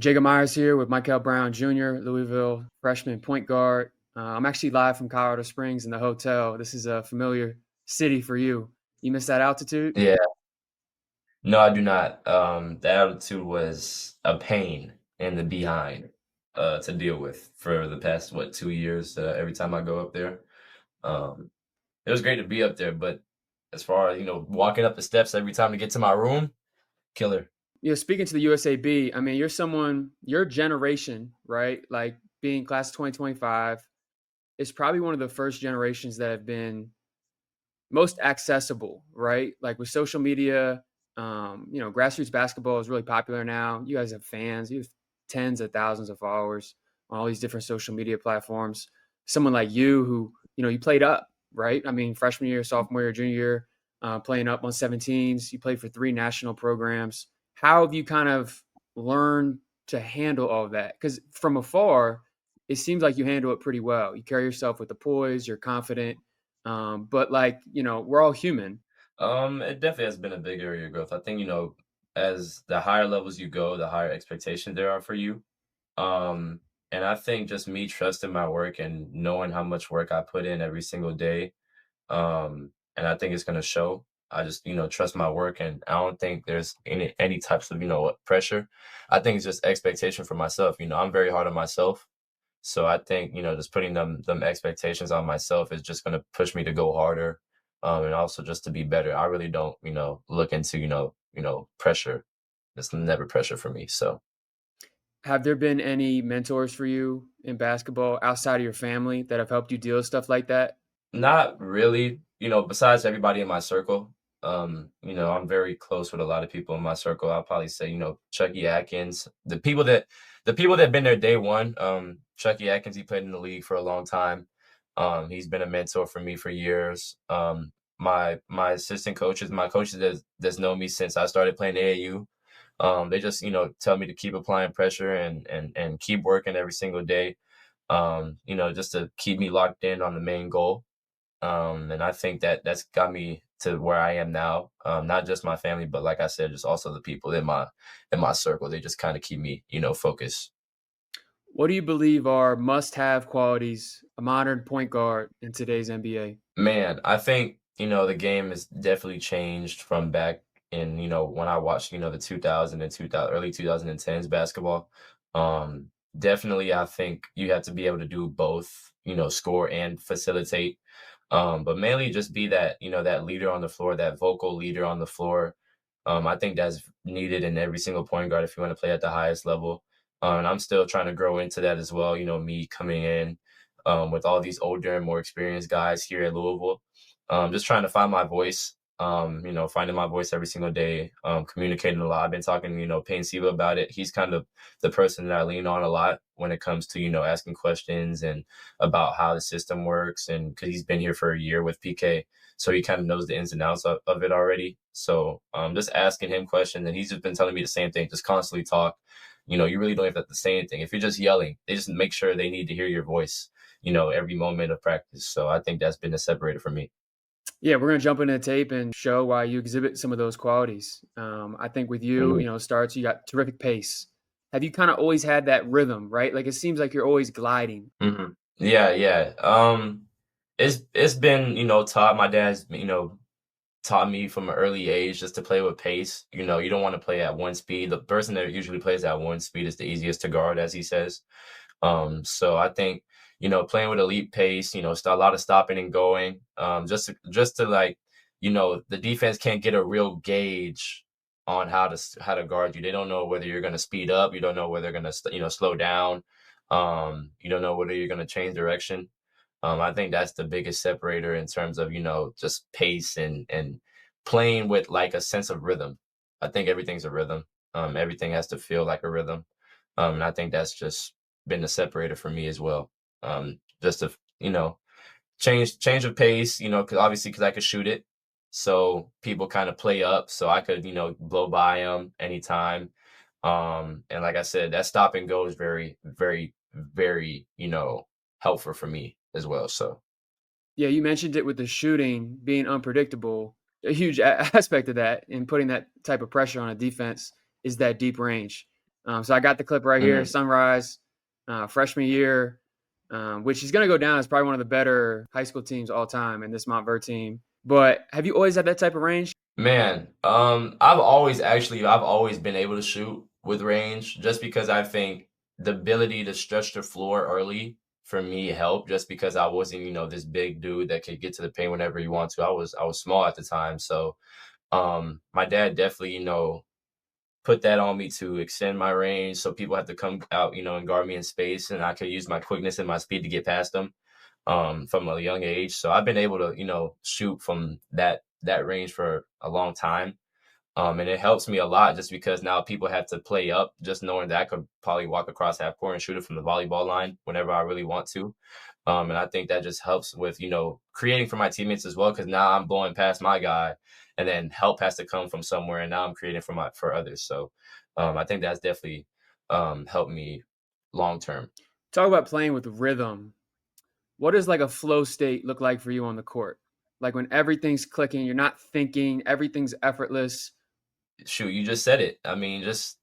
Jacob Myers here with Mikel Brown Jr., Louisville freshman point guard. I'm actually live from Colorado Springs in the hotel. This is a familiar city for you. You miss that altitude? Yeah, no, I do not. The altitude was a pain in the behind to deal with for the past, 2 years, every time I go up there. Um, it was great to be up there, but as far as, walking up the steps every time to get to my room, killer. Speaking to the USAB, I mean, you're someone, your generation, right? Like being class of 2025 is probably one of the first generations that have been most accessible, right? Like with social media, grassroots basketball is really popular now. You guys have fans, you have tens of thousands of followers on all these different social media platforms. Someone like you who, you played up, right? I mean, freshman year, sophomore year, junior year, playing up on 17s. You played for 3 national programs. How have you kind of learned to handle all of that? Because from afar, it seems like you handle it pretty well. You carry yourself with the poise, you're confident, but like, we're all human. It definitely has been a big area of growth. I think, as the higher levels you go, the higher expectations there are for you. Um, and I think just me trusting my work and knowing how much work I put in every single day. And I think it's gonna show. I just, trust my work, and I don't think there's any types of, pressure. I think it's just expectation for myself. I'm very hard on myself, so I think, just putting them expectations on myself is just gonna push me to go harder, and also just to be better. I really don't, look into, pressure. It's never pressure for me. So. Have there been any mentors for you in basketball outside of your family that have helped you deal with stuff like that? Not really, besides everybody in my circle. I'm very close with a lot of people in my circle. I'll probably say, Chucky Atkins, the people that been there day one. Chucky Atkins, he played in the league for a long time. He's been a mentor for me for years. My assistant coaches, my coaches that's known me since I started playing AAU. They just, tell me to keep applying pressure and keep working every single day. Just to keep me locked in on the main goal. And I think that that's got me to where I am now. Not just my family, but like I said, just also the people in my circle. They just kind of keep me, focused. What do you believe are must-have qualities a modern point guard in today's NBA? Man, I think, the game has definitely changed from back in, when I watched, the 2000 and 2000, early 2010s basketball. Definitely, I think you have to be able to do both, score and facilitate. But mainly just be that, that leader on the floor, that vocal leader on the floor. I think that's needed in every single point guard if you want to play at the highest level. And I'm still trying to grow into that as well. Me coming in with all these older and more experienced guys here at Louisville. Just trying to find my voice, finding my voice every single day, communicating a lot. I've been talking, Payne Siva about it. He's kind of the person that I lean on a lot when it comes to, asking questions and about how the system works. And because he's been here for a year with PK, so he kind of knows the ins and outs of it already. So just asking him questions, and he's just been telling me the same thing, just constantly talk. You really don't have to say anything. If you're just yelling, they just make sure they need to hear your voice, every moment of practice. So I think that's been a separator for me. Yeah, we're gonna jump into the tape and show why you exhibit some of those qualities. I think with you, Mhm, starts you got terrific pace. Have you kind of always had that rhythm, right? Like it seems like you're always gliding. mhm. Yeah, yeah. It's been, taught. My dad's, taught me from an early age just to play with pace. You don't want to play at one speed. The person that usually plays at one speed is the easiest to guard, as he says. So I think, playing with elite pace, a lot of stopping and going, just to like, the defense can't get a real gauge on how to guard you. They don't know whether you're going to speed up. You don't know whether they're going to, slow down. You don't know whether you're going to change direction. I think that's the biggest separator in terms of, just pace and playing with like a sense of rhythm. I think everything's a rhythm. Everything has to feel like a rhythm. And I think that's just been the separator for me as well. Just to, change of pace, because obviously because I could shoot it. So people kind of play up so I could, blow by them anytime. And like I said, that stop and go is very, very, very, helpful for me as well. So. Yeah, you mentioned it with the shooting being unpredictable. A huge aspect of that and putting that type of pressure on a defense is that deep range. So I got the clip right here, Mhm. Sunrise, freshman year, which is going to go down as probably one of the better high school teams all time in this Montverde team. But have you always had that type of range? Man, I've always been able to shoot with range just because I think the ability to stretch the floor early for me helped just because I wasn't, this big dude that could get to the paint whenever you want to. I was small at the time. So my dad definitely, put that on me to extend my range so people have to come out, and guard me in space and I could use my quickness and my speed to get past them from a young age. So I've been able to, shoot from that range for a long time. And it helps me a lot just because now people have to play up, just knowing that I could probably walk across half court and shoot it from the volleyball line whenever I really want to. And I think that just helps with, creating for my teammates as well, because now I'm blowing past my guy and then help has to come from somewhere. And now I'm creating for others. So I think that's definitely helped me long term. Talk about playing with rhythm. What does like a flow state look like for you on the court? Like when everything's clicking, you're not thinking, everything's effortless. Shoot, you just said it. I mean, just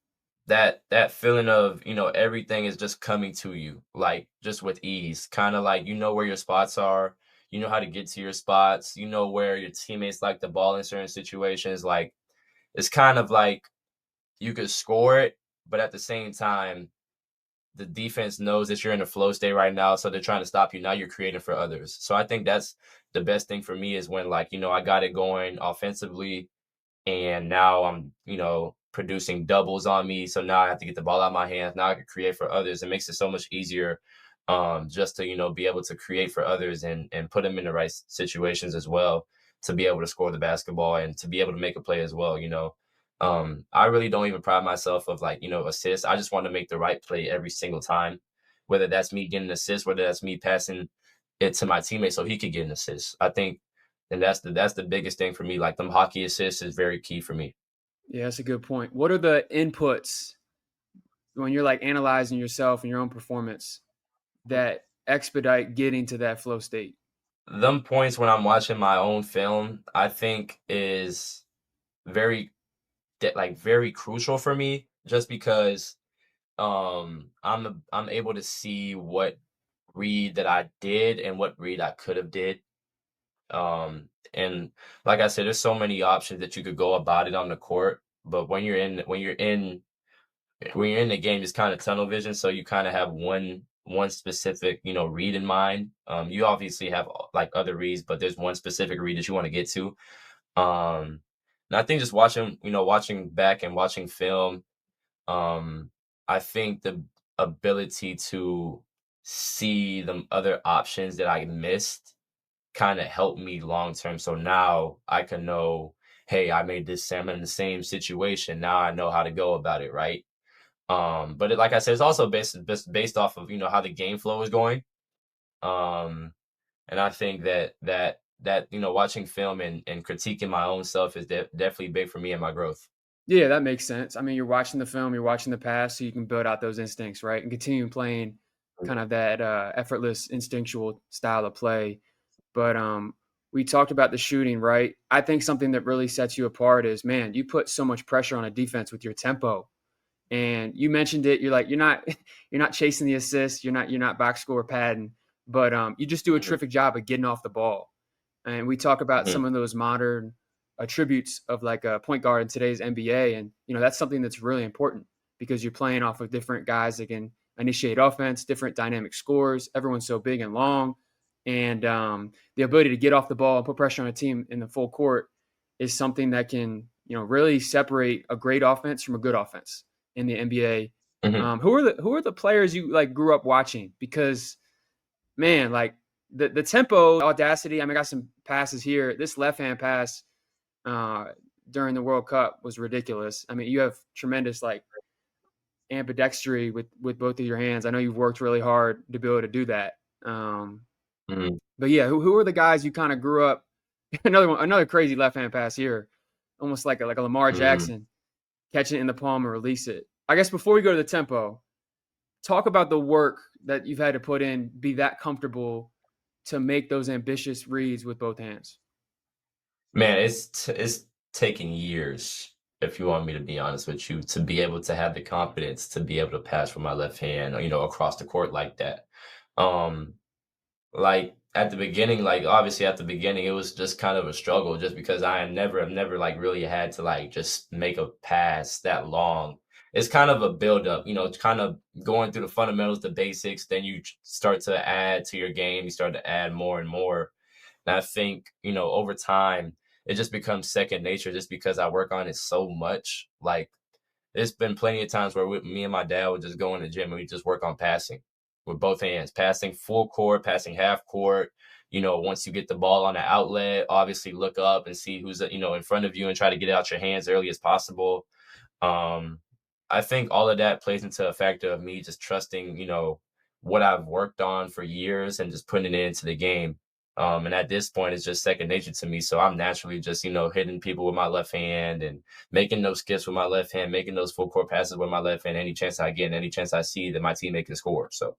that feeling of, everything is just coming to you, like just with ease. Kind of like you know where your spots are, you know how to get to your spots, you know where your teammates like the ball in certain situations. Like it's kind of like you could score it, but at the same time, the defense knows that you're in a flow state right now, so they're trying to stop you. Now you're creating for others. So I think that's the best thing for me is when like, I got it going offensively and now I'm, producing doubles on me. So now I have to get the ball out of my hands. Now I can create for others. It makes it so much easier just to, be able to create for others and put them in the right situations as well to be able to score the basketball and to be able to make a play as well. I really don't even pride myself of like, assists. I just want to make the right play every single time, whether that's me getting an assist, whether that's me passing it to my teammate so he could get an assist. I think and that's the biggest thing for me. Like them hockey assists is very key for me. Yeah, that's a good point. What are the inputs when you're like analyzing yourself and your own performance that expedite getting to that flow state? Them points when I'm watching my own film, I think is very very crucial for me just because I'm able to see what read that I did and what read I could have did. And like I said, there's so many options that you could go about it on the court, but when you're in the game, it's kind of tunnel vision, so you kind of have one specific, read in mind. You obviously have like other reads, but there's one specific read that you want to get to. Um, and I think just watching back and watching film, um, I think the ability to see the other options that I missed kind of helped me long term. So now I can know, hey, I made this. I'm in the same situation. Now I know how to go about it, right? But like I said, it's also based off of how the game flow is going. Um, and I think that watching film and critiquing my own self is definitely big for me and my growth. Yeah, that makes sense. I mean, you're watching the film, you're watching the pass, so you can build out those instincts, right? And continue playing kind of that effortless, instinctual style of play. But we talked about the shooting, right? I think something that really sets you apart is, man, you put so much pressure on a defense with your tempo. And you mentioned it. You're like, you're not you're not chasing the assist. You're not box score padding, but you just do a Mhm, terrific job of getting off the ball. And we talk about mhm, some of those modern attributes of like a point guard in today's NBA, and that's something that's really important because you're playing off of different guys that can initiate offense, different dynamic scores. Everyone's so big and long, and the ability to get off the ball and put pressure on a team in the full court is something that can really separate a great offense from a good offense in the NBA. mhm. Who are the players you like grew up watching? Because man, like the tempo, audacity. I mean, I got some passes here. This left hand pass uh, during the World Cup was ridiculous. I mean, you have tremendous like ambidextry with both of your hands. I know you've worked really hard to be able to do that. Um, Mhm, but yeah, who are the guys you kind of grew up? Another crazy left hand pass here, almost like a Lamar mhm. Jackson catch it in the palm and release it. I guess before we go to the tempo, talk about the work that you've had to put in, be that comfortable to make those ambitious reads with both hands. Man, it's taking years. if you want me to be honest with you, to be able to have the confidence to be able to pass from my left hand, across the court like that. Um, like at the beginning, like obviously at the beginning, it was just kind of a struggle just because I've never like really had to like just make a pass that long. It's kind of a build up, it's kind of going through the fundamentals, the basics, then you start to add to your game, you start to add more and more. And I think, over time, it just becomes second nature just because I work on it so much. Like, there's been plenty of times where me and my dad would just go in the gym and we just work on passing with both hands, passing full court, passing half court. Once you get the ball on the outlet, obviously look up and see who's, in front of you and try to get it out your hands early as possible. Um, I think all of that plays into a factor of me just trusting, what I've worked on for years and just putting it into the game. And at this point, it's just second nature to me. So I'm naturally just, hitting people with my left hand and making those skips with my left hand, making those full court passes with my left hand, any chance I get, and any chance I see that my teammate can score. So,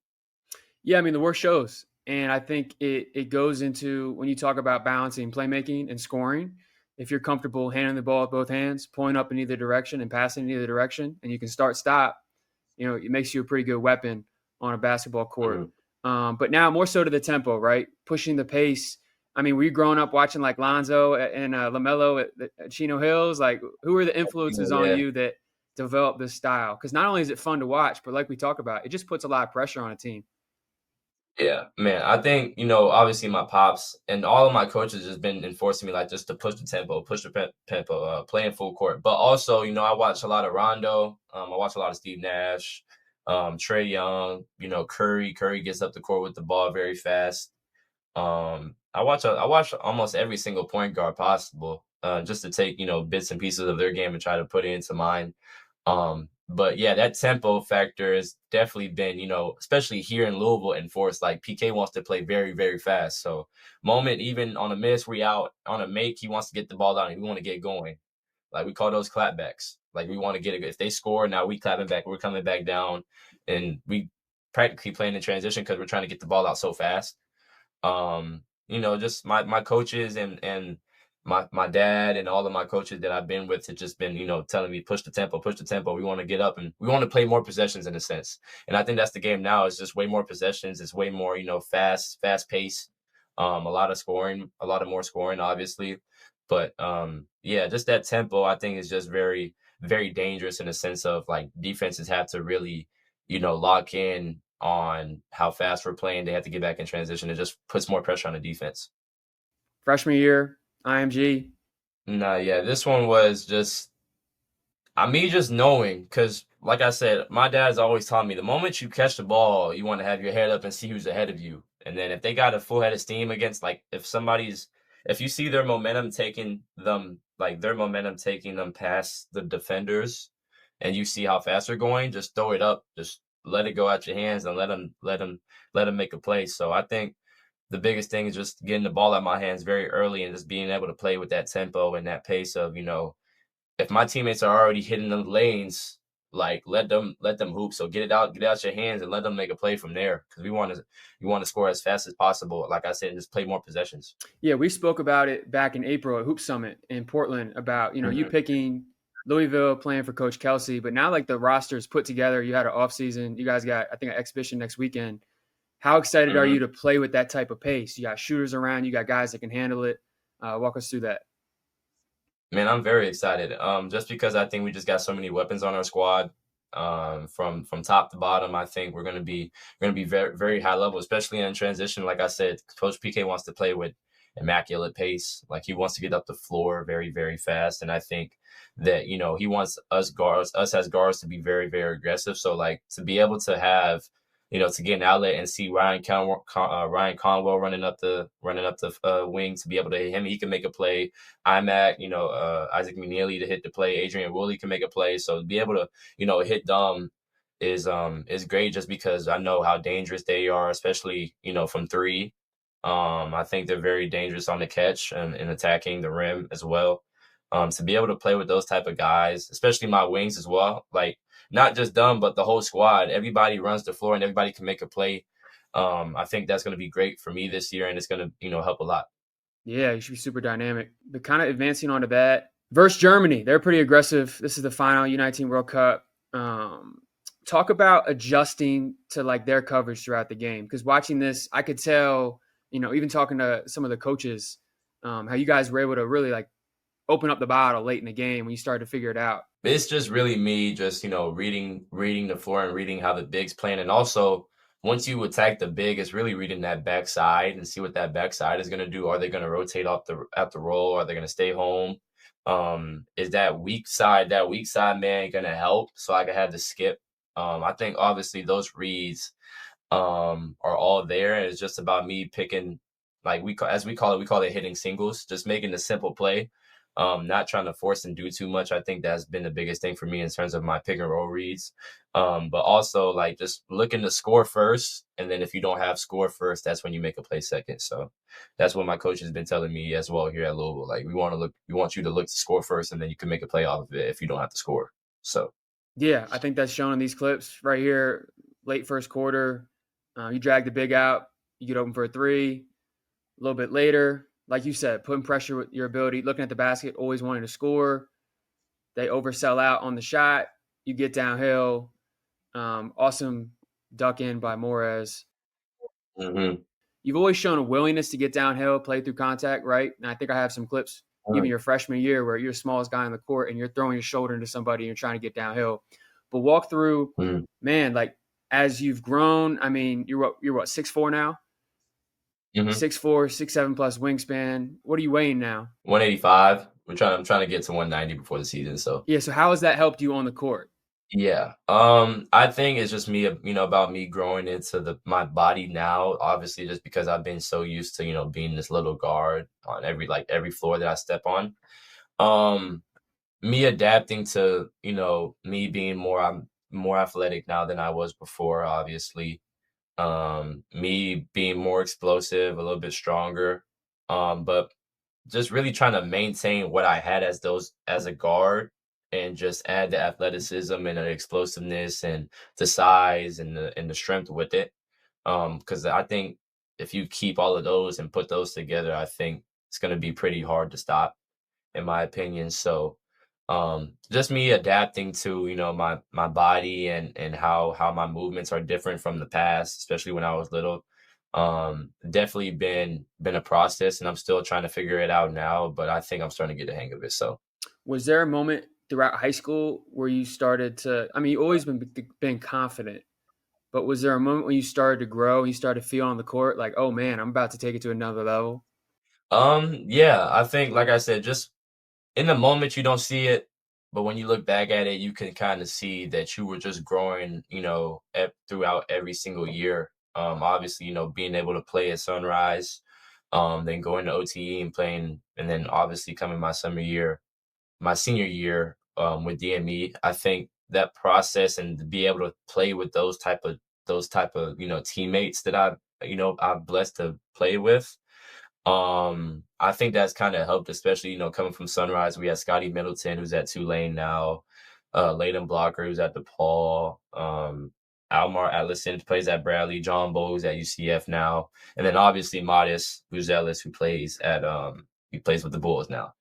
Yeah, I mean, the work shows. And I think it goes into when you talk about balancing playmaking and scoring. If you're comfortable handling the ball with both hands, pulling up in either direction and passing in either direction, and you can start stop, it makes you a pretty good weapon on a basketball court. mhm. But now more so to the tempo, right? Pushing the pace. I mean, were you growing up watching like Lonzo and LaMelo at Chino Hills? Like, who were the influences on Yeah. you that developed this style? Because not only is it fun to watch, but like we talk about, it just puts a lot of pressure on a team. Yeah, man. I think, obviously my pops and all of my coaches has been enforcing me like just to push the tempo, push the tempo, play in full court. But also, I watch a lot of Rondo. I watch a lot of Steve Nash, Trey Young, Curry. Curry gets up the court with the ball very fast. I watch almost every single point guard possible, just to take, bits and pieces of their game and try to put it into mine. But yeah, that tempo factor has definitely been, especially here in Louisville enforced. Like PK wants to play very, very fast. So moment even on a miss, we out on a make, he wants to get the ball down and we want to get going. Like we call those clapbacks. Like we want to get it. If they score, now we clapping back, we're coming back down, and we practically playing in transition because we're trying to get the ball out so fast. Just my coaches and my dad and all of my coaches that I've been with have just been, telling me push the tempo, push the tempo. We want to get up and we want to play more possessions in a sense. And I think that's the game now. It's just way more possessions. It's way more, fast pace. A lot of scoring, a lot of more scoring, obviously. But yeah, just that tempo I think is just very, very dangerous in the sense of like defenses have to really, lock in on how fast we're playing. They have to get back in transition. It just puts more pressure on the defense. Freshman year, IMG. Nah, yeah, this one was just me just knowing because, like I said, my dad's always taught me the moment you catch the ball, you want to have your head up and see who's ahead of you. And then if they got a full head of steam against, like, if you see their momentum taking them, like their momentum taking them past the defenders, and you see how fast they're going, just throw it up, just let it go out your hands and let them make a play. So I think the biggest thing is just getting the ball out my hands very early and just being able to play with that tempo and that pace of, if my teammates are already hitting the lanes, like let them hoop. So get out your hands and let them make a play from there. Because we want to score as fast as possible. Like I said, and just play more possessions. Yeah, we spoke about it back in April at Hoop Summit in Portland about, you Mm-hmm. picking Louisville playing for Coach Kelsey, but now like the roster's put together, you had an off season, you guys got, I think, an exhibition next weekend. How excited are Mm-hmm. you to play with that type of pace? You got shooters around, you got guys that can handle it. Walk us through that. Man, I'm very excited. Just because I think we just got so many weapons on our squad. From top to bottom, I think we're gonna be very, very high level, especially in transition. Like I said, Coach PK wants to play with immaculate pace. Like he wants to get up the floor very, very fast. And I think that, he wants us as guards to be very, very aggressive. So like to be able to have, to get an outlet and see Ryan Conwell running up the wing to be able to hit him. He can make a play. IMAC, Isaac McNeely to hit the play. Adrian Woolley can make a play. So to be able to, hit them is great just because I know how dangerous they are, especially, from three. I think they're very dangerous on the catch and attacking the rim as well. To be able to play with those type of guys, especially my wings as well, like not just them, but the whole squad. Everybody runs the floor and everybody can make a play. I think that's going to be great for me this year, and it's going to, help a lot. Yeah, you should be super dynamic. But kind of advancing onto that, versus Germany. They're pretty aggressive. This is the final U19 World Cup. Um, Talk about adjusting to like their coverage throughout the game, because watching this, I could tell, even talking to some of the coaches, how you guys were able to really like open up the bottle late in the game when you started to figure it out. It's just really me just, reading the floor and reading how the big's playing. And also, once you attack the big, it's really reading that backside and see what that backside is gonna do. Are they gonna rotate off the at the roll? Are they gonna stay home? Is that weak side man gonna help so I can have the skip? I think obviously those reads are all there. And it's just about me picking, like as we call it hitting singles, just making the simple play. Not trying to force and do too much. I think that's been the biggest thing for me in terms of my pick and roll reads. But also like just looking to score first, and then if you don't have score first, that's when you make a play second. So that's what my coach has been telling me as well here at Louisville. Like we want you to look to score first, and then you can make a play off of it if you don't have to score. So Yeah, I think that's shown in these clips right here. Late first quarter, you drag the big out, you get open for a three. A little bit later, like you said, putting pressure with your ability, looking at the basket, always wanting to score. They oversell out on the shot. You get downhill. Awesome duck in by Morez. mhm. You've always shown a willingness to get downhill, play through contact, right? And I think I have some clips, even your freshman year, where you're the smallest guy on the court and you're throwing your shoulder into somebody and you're trying to get downhill. But walk through, Mhm. man, like as you've grown. I mean, you're what 6'4" now, Mhm. 6'4", 6'7" plus wingspan. What are you weighing now? 185. I'm trying to get to 190 before the season. So Yeah. So how has that helped you on the court? yeah. I think it's just me, about me growing into my body now. Obviously, just because I've been so used to, being this little guard on every floor that I step on. Um, Me adapting to, me being I'm more athletic now than I was before, obviously. Me being more explosive, a little bit stronger. But just really trying to maintain what I had as a guard, and just add the athleticism and the explosiveness and the size and the strength with it. Because I think if you keep all of those and put those together, I think it's going to be pretty hard to stop, in my opinion. So just me adapting to, my body and how my movements are different from the past, especially when I was little. Definitely been a process, and I'm still trying to figure it out now, but I think I'm starting to get the hang of it. So Was there a moment throughout high school where you started to? I mean, you always been confident, but was there a moment when you started to grow and you started to feel on the court like, oh man, I'm about to take it to another level? yeah, I think like I said, just in the moment you don't see it, but when you look back at it, you can kind of see that you were just growing, throughout every single year. Obviously, being able to play at Sunrise, then going to OTE and playing, and then obviously coming my senior year, with DME. I think that process and to be able to play with those type of teammates that I'm blessed to play with. I think that's kind of helped, especially, coming from Sunrise. We had Scotty Middleton, who's at Tulane now, Layden Blocker, who's at DePaul, Almar Allison plays at Bradley, John Bowes at UCF now, and then obviously Modest Buzelis, he plays with the Bulls now.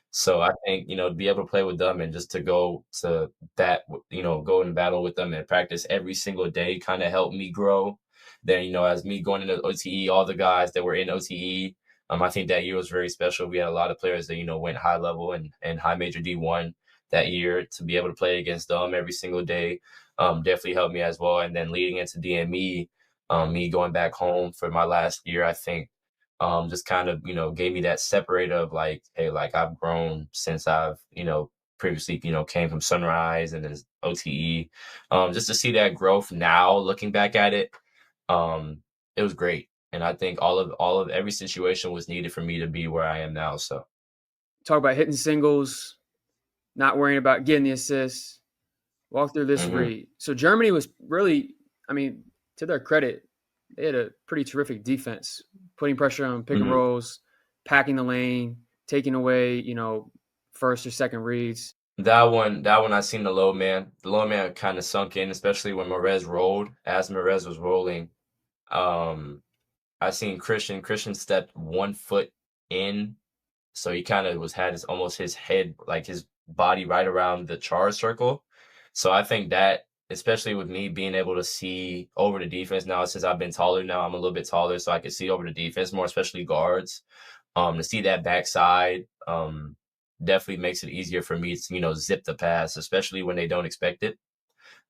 So I think, to be able to play with them and just to go to go in battle with them and practice every single day kind of helped me grow. Then, as me going into OTE, all the guys that were in OTE, I think that year was very special. We had a lot of players that, went high level and high major D1 that year. To be able to play against them every single day, definitely helped me as well. And then leading into DME, me going back home for my last year, I think just kind of, gave me that separator of like, hey, like I've grown since I've, previously, came from Sunrise and then OTE. Just to see that growth now, looking back at it, um, it was great. And I think all of every situation was needed for me to be where I am now. So, Talk about hitting singles, not worrying about getting the assists. Walk through this mhm, read. So Germany was really, I mean, to their credit, they had a pretty terrific defense, putting pressure on pick and mhm. rolls, packing the lane, taking away, first or second reads. That one I seen the low man. The low man kind of sunk in, especially when Morez rolled. As Morez was rolling, um, I seen Christian. Christian stepped 1 foot in, So he kind of had almost his head, like his body right around the charge circle. So I think that, especially with me being able to see over the defense now, since I've been taller now, I'm a little bit taller, so I can see over the defense more, especially guards. To see that backside, definitely makes it easier for me to, zip the pass, especially when they don't expect it.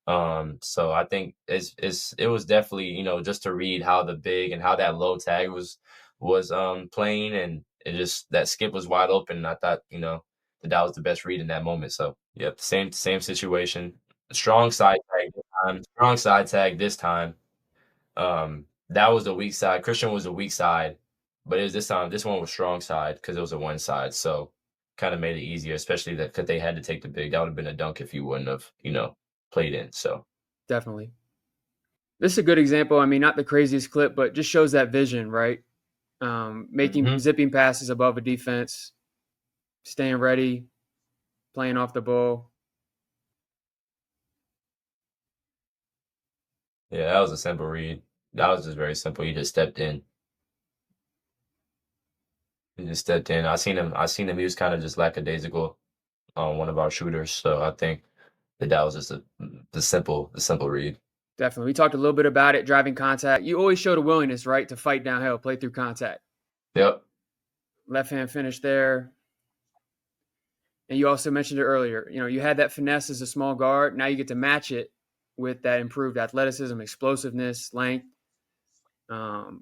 So I think it was definitely, just to read how the big and how that low tag was playing, and it just, that skip was wide open. And I thought, that was the best read in that moment. So yeah, same situation. Strong side tag this time. Strong side tag this time. That was the weak side. Christian was the weak side, but it was this time. This one was strong side because it was a one side. So kind of made it easier, especially that because they had to take the big. That would have been a dunk if you wouldn't have, played in. So Definitely. This is a good example. I mean, not the craziest clip, but just shows that vision, right? Making hmm zipping passes above a defense, staying ready, playing off the ball. yeah, that was a simple read. That was just very simple. He just stepped in. He just stepped in. I seen him. I seen him. He was kind of just lackadaisical on one of our shooters. So I think that was just the simple read. Definitely. We talked a little bit about it, driving contact. You always showed a willingness, right, to fight downhill, play through contact. Yep. Left hand finish there. And you also mentioned it earlier. You had that finesse as a small guard. Now you get to match it with that improved athleticism, explosiveness, length.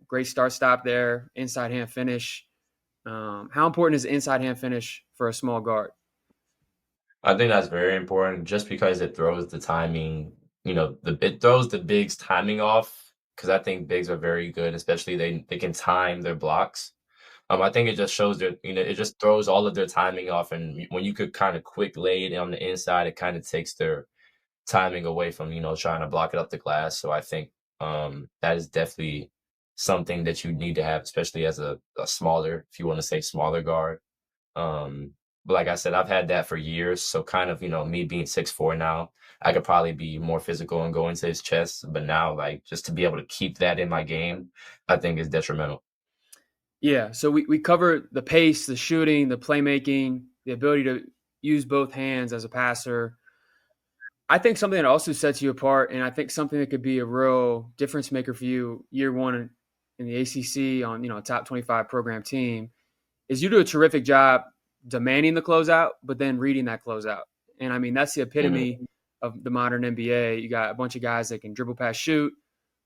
Great start stop there. Inside hand finish. How important is the inside hand finish for a small guard? I think that's very important just because it throws the timing, it throws the bigs timing off because I think bigs are very good, especially they can time their blocks. I think it just shows that, it just throws all of their timing off. And when you could kind of quick lay it on the inside, it kind of takes their timing away from, trying to block it up the glass. So I think that is definitely something that you need to have, especially as a smaller, if you want to say smaller guard. But like I said, I've had that for years. So kind of, me being 6'4" now, I could probably be more physical and go into his chest. But now, like, just to be able to keep that in my game, I think is detrimental. Yeah. So we cover the pace, the shooting, the playmaking, the ability to use both hands as a passer. I think something that also sets you apart, and I think something that could be a real difference maker for you year one in the ACC on a top 25 program team, is you do a terrific job demanding the closeout, but then reading that closeout. And I mean, that's the hmm epitome of the modern NBA. You got a bunch of guys that can dribble pass, shoot,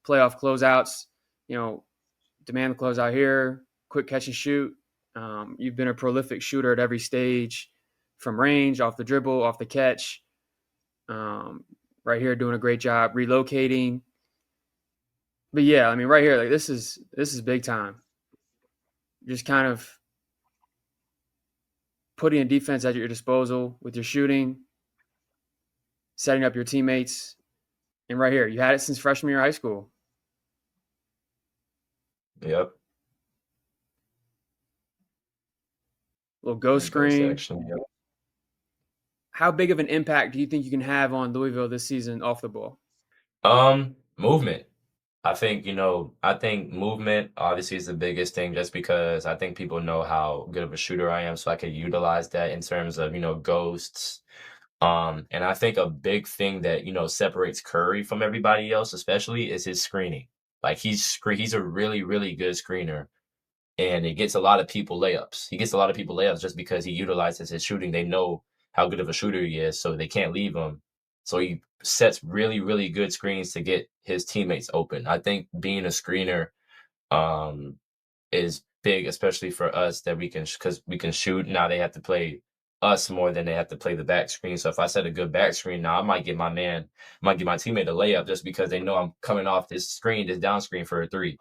playoff closeouts, demand the closeout here, quick catch and shoot. You've been a prolific shooter at every stage, from range, off the dribble, off the catch. Right here, doing a great job relocating. But yeah, I mean, right here, like this is big time. Just kind of putting a defense at your disposal with your shooting, setting up your teammates. And right here, you had it since freshman year of high school. Yep. Little ghost That ghost screen. action. Yep. How big of an impact do you think you can have on Louisville this season off the ball? Movement. I think movement obviously is the biggest thing just because I think people know how good of a shooter I am, so I could utilize that in terms of, ghosts. And I think a big thing that, separates Curry from everybody else, especially, is his screening. Like he's a really, really good screener, and it gets a lot of people layups. He gets a lot of people layups just because he utilizes his shooting. They know how good of a shooter he is, so they can't leave him. So he sets really, really good screens to get his teammates open. I think being a screener um, is big, especially for us that because we can shoot. Now they have to play us more than they have to play the back screen. So if I set a good back screen, now might get my teammate a layup just because they know I'm coming off this down screen for a three.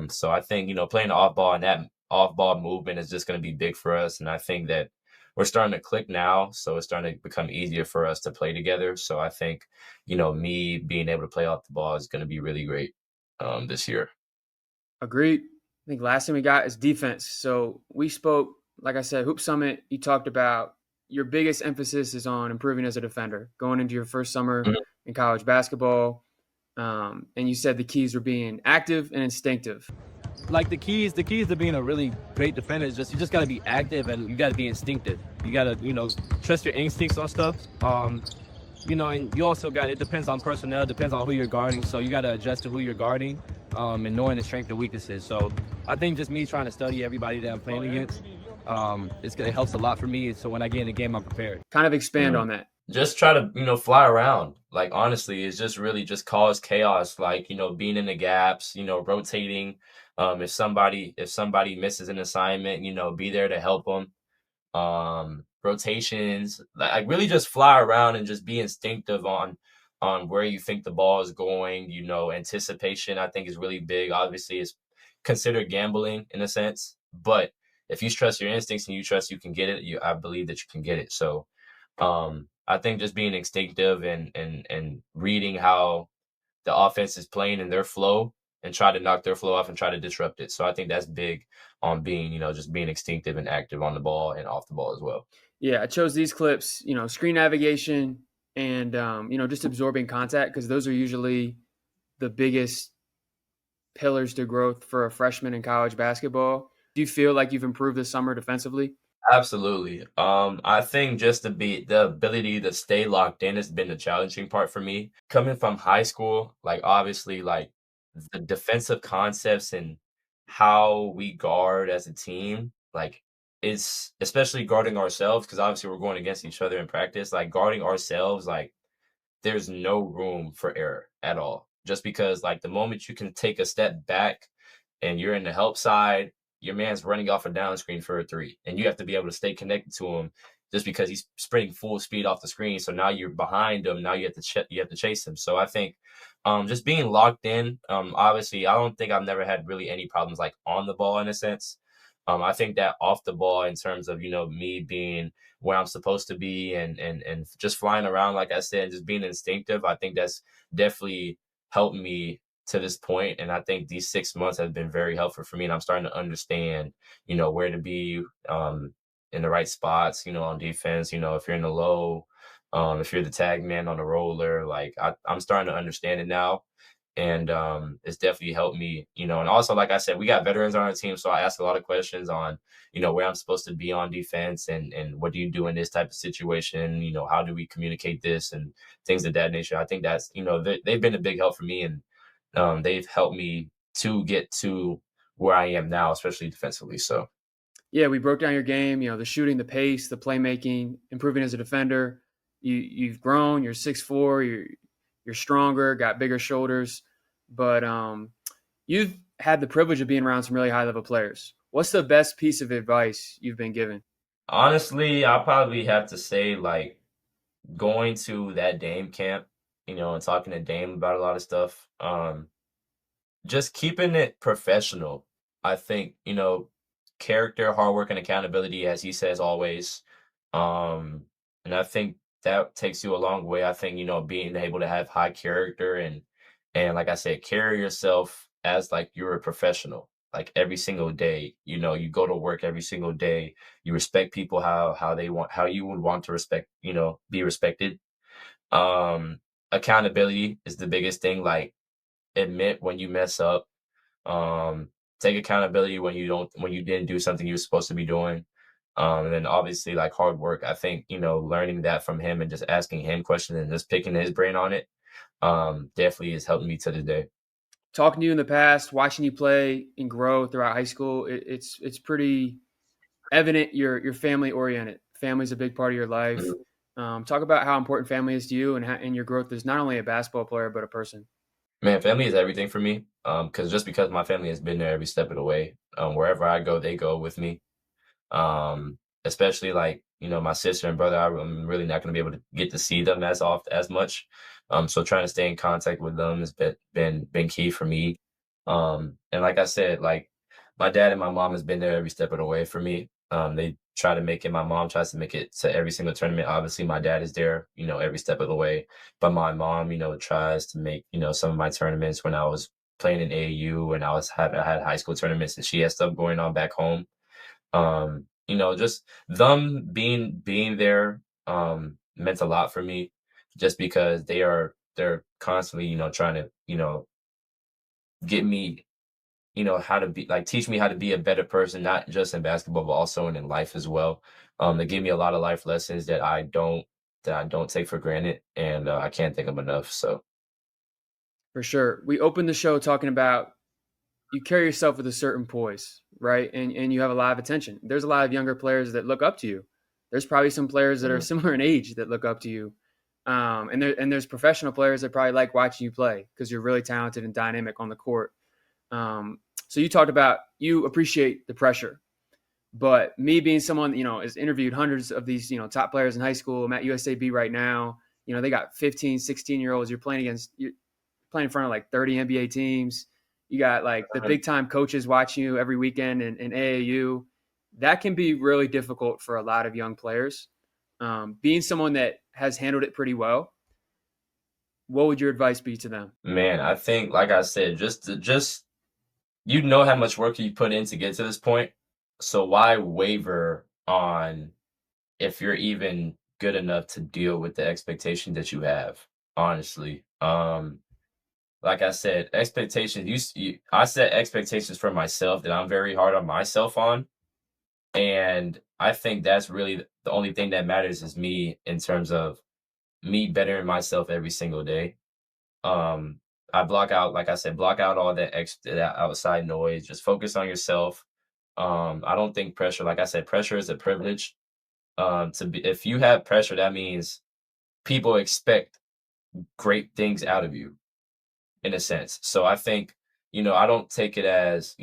So I think, playing the off ball and that off ball movement is just going to be big for us. And I think that we're starting to click now. So it's starting to become easier for us to play together. So I think, me being able to play off the ball is going to be really great this year. Agreed. I think last thing we got is defense. So we spoke, like I said, Hoop Summit. You talked about your biggest emphasis is on improving as a defender, going into your first summer Mhm. in college basketball. And you said the keys were being active and instinctive. like the keys to being a really great defender is just you just got to be active and you got to be instinctive. You got to trust your instincts on stuff. And you also got it depends on personnel, depends on who you're guarding. So you got to adjust to who you're guarding, and knowing the strength and weaknesses. So I think just me trying to study everybody that I'm playing against, it helps a lot for me. So when I get in the game, I'm prepared. Kind of expand on that. Just try to fly around. Like, honestly, it's just really just cause chaos, like, being in the gaps, rotating. If somebody misses an assignment, be there to help them. Rotations, like really just fly around and just be instinctive on where you think the ball is going. Anticipation, I think, is really big. Obviously, it's considered gambling in a sense, but if you trust your instincts and you trust you can get it, I believe that you can get it. So I think just being instinctive and reading how the offense is playing in their flow and try to knock their flow off and try to disrupt it. So I think that's big on being, just being instinctive and active on the ball and off the ball as well. Yeah, I chose these clips, screen navigation and, just absorbing contact because those are usually the biggest pillars to growth for a freshman in college basketball. Do you feel like you've improved this summer defensively? Absolutely. I think just the ability to stay locked in has been the challenging part for me. Coming from high school, like obviously like the defensive concepts and how we guard as a team, like it's especially guarding ourselves, because obviously we're going against each other in practice, like guarding ourselves, like there's no room for error at all. Just because like the moment you can take a step back and you're in the help side, your man's running off a down screen for a three, and you have to be able to stay connected to him just because he's sprinting full speed off the screen. So now you're behind him. Now you have to you have to chase him. So I think just being locked in. Obviously, I don't think I've never had really any problems like on the ball in a sense. I think that off the ball, in terms of me being where I'm supposed to be and just flying around, like I said, just being instinctive, I think that's definitely helped me to this point. And I think these 6 months have been very helpful for me. And I'm starting to understand, where to be in the right spots, on defense, if you're in the low, if you're the tag man on the roller, like I'm starting to understand it now. And it's definitely helped me, and also, like I said, we got veterans on our team. So I ask a lot of questions on, where I'm supposed to be on defense and what do you do in this type of situation? How do we communicate this and things of that nature? I think that's, they've been a big help for me, and they've helped me to get to where I am now, especially defensively. So Yeah, we broke down your game, the shooting, the pace, the playmaking, improving as a defender. You've grown, you're 6'4", you're stronger, got bigger shoulders, but you've had the privilege of being around some really high level players. What's the best piece of advice you've been given? honestly, I'll probably have to say, like, going to that Dame camp, and talking to Dame about a lot of stuff. Just keeping it professional. I think, character, hard work, and accountability, as he says always. Um, and I think that takes you a long way. I think, being able to have high character and like I said, carry yourself as like you're a professional, like every single day. You go to work every single day. You respect people how you would want to be respected. Um, Accountability is the biggest thing. Like, admit when you mess up, um, take accountability when you didn't do something you were supposed to be doing. And then obviously like hard work. I think, learning that from him and just asking him questions and just picking his brain on it, definitely has helped me to this day. Talking to you in the past, watching you play and grow throughout high school, it's pretty evident you're family oriented. Family's a big part of your life. Mhm. Talk about how important family is to you and your growth as not only a basketball player but a person. Man, family is everything for me. Because my family has been there every step of the way. Wherever I go, they go with me. Especially like, my sister and brother, I'm really not going to be able to get to see them as much. So trying to stay in contact with them has been key for me. And like I said, like my dad and my mom has been there every step of the way for me. They try to make it. My mom tries to make it to every single tournament. Obviously, my dad is there, every step of the way. But my mom, tries to make, some of my tournaments when I was playing in AAU and I had high school tournaments and she had stuff going on back home. Just them being there meant a lot for me, just because they're constantly, trying to, get me, how to be teach me how to be a better person, not just in basketball, but also in life as well. They give me a lot of life lessons that I don't take for granted, and I can't think of enough. So For sure. We opened the show talking about you carry yourself with a certain poise, right? And you have a lot of attention. There's a lot of younger players that look up to you. There's probably some players that are similar in age that look up to you. And there's professional players that probably like watching you play because you're really talented and dynamic on the court. So you talked about you appreciate the pressure, but me being someone has interviewed hundreds of these top players in high school. I'm at USAB right now. They got 15, 16-year-olds. You're playing in front of like 30 NBA teams. You got like the big time coaches watching you every weekend in AAU. That can be really difficult for a lot of young players. Being someone that has handled it pretty well, what would your advice be to them? man, I think, like I said, just you know how much work you put in to get to this point. So why waver on if you're even good enough to deal with the expectation that you have? Honestly, like I said, expectations. I set expectations for myself that I'm very hard on myself on, and I think that's really the only thing that matters is me in terms of me bettering myself every single day. I block out, like I said, block out all that outside noise. Just focus on yourself. I don't think pressure, like I said, pressure is a privilege. If you have pressure, that means people expect great things out of you, in a sense. So I think, I don't take it as,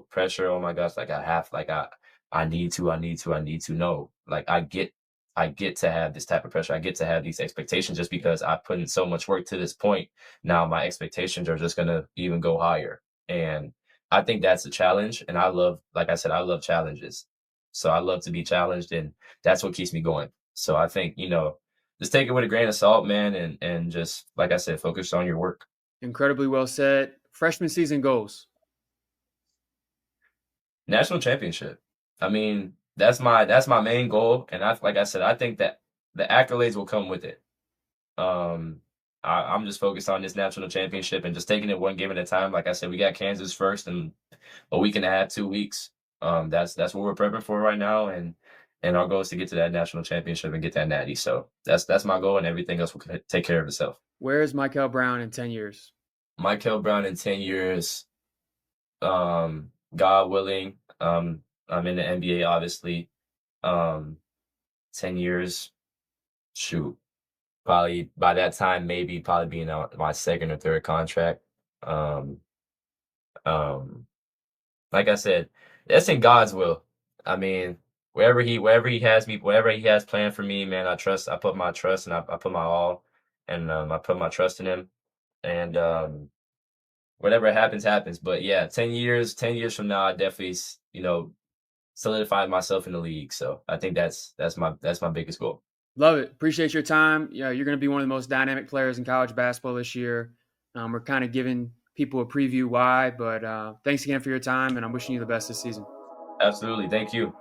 pressure. Oh my gosh, like I need to. No, like I get to have this type of pressure. I get to have these expectations just because I put in so much work to this point. Now my expectations are just gonna even go higher. And I think that's a challenge. And like I said, I love challenges. So I love to be challenged, and that's what keeps me going. So I think, just take it with a grain of salt, man, and just, like I said, focus on your work. Incredibly well said. Freshman season goals. National championship. I mean, that's my main goal, and like I said, I think that the accolades will come with it. Um, I'm just focused on this national championship and just taking it one game at a time. Like I said, we got Kansas first in a week and a half, 2 weeks. That's what we're prepping for right now, and our goal is to get to that national championship and get that natty. So that's my goal, and everything else will take care of itself. Where is Mikel Brown in 10 years? Mikel Brown in 10 years, God willing, I'm in the NBA, obviously. Um, 10 years, shoot, probably by that time, maybe probably being on my second or third contract. Um, um, like I said, that's in God's will. I mean, wherever he has me, whatever he has planned for me, man, I put my trust, and I put my all, and I put my trust in him. And whatever happens, happens. But yeah, 10 years from now, I definitely, solidify myself in the league. So I think that's my biggest goal. Love it. Appreciate your time. Yeah, you're going to be one of the most dynamic players in college basketball this year. We're kind of giving people a preview why, but thanks again for your time, and I'm wishing you the best this season. Absolutely. Thank you.